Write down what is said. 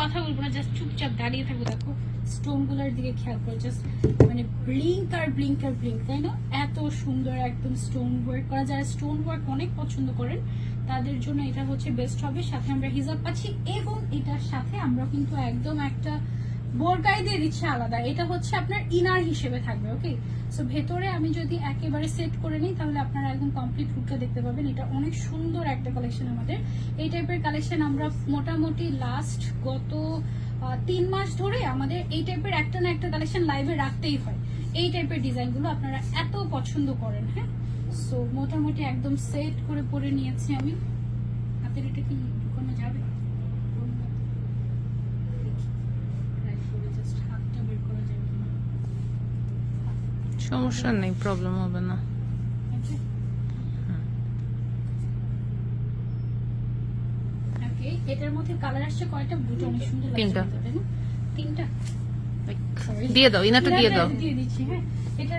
কথা বলবো না, জাস্ট চুপচাপ দাঁড়িয়ে থাকবো। দেখো স্টোন গুলোর দিকে খেয়াল করে, জাস্ট মানে ব্লিঙ্ক আর ব্লিঙ্ক আর ব্লিঙ্ক, তাই না? এত সুন্দর একদম স্টোন ওয়ার্ক করা। যারা স্টোন ওয়ার্ক অনেক পছন্দ করেন তাদের জন্য এটা হচ্ছে বেস্ট হবে। সাথে আমরা হিজাব পাচ্ছি এবং এটার সাথে আমরা কিন্তু একদম একটা বোরকাই দিয়ে দিচ্ছে আলাদা। এটা হচ্ছে আপনার ইনার হিসেবে থাকবে। ওকে, সো ভেতরে আমি যদি একেবারে সেট করে নিই তাহলে আপনারা একদম কমপ্লিট লুকটা দেখতে পাবেন। এটা অনেক সুন্দর একটা কালেকশন আমাদের। এই টাইপের কালেকশন আমরা মোটামুটি লাস্ট গত 3 মাস ধরে আমাদের এই টাইপের একটা না একটা কালেকশন লাইভে রাখতেই হয়। এই টাইপের ডিজাইনগুলো আপনারা এত পছন্দ করেন। হ্যাঁ, সো মোটামুটি একদম সেট করে পরে নিয়েছি আমি। হাতের এটা কি ঢুকানো যাবে? সমস্যা নেই, প্রবলেম হবে না। এটার মধ্যে কালার আসছে কয়টা? দুটো, অনেক সুন্দর লাগছে। তিনটা। তিনটা দিয়ে দাও, ইনারটা দিয়ে দাও। দিয়ে দিচ্ছি। হ্যাঁ, এটা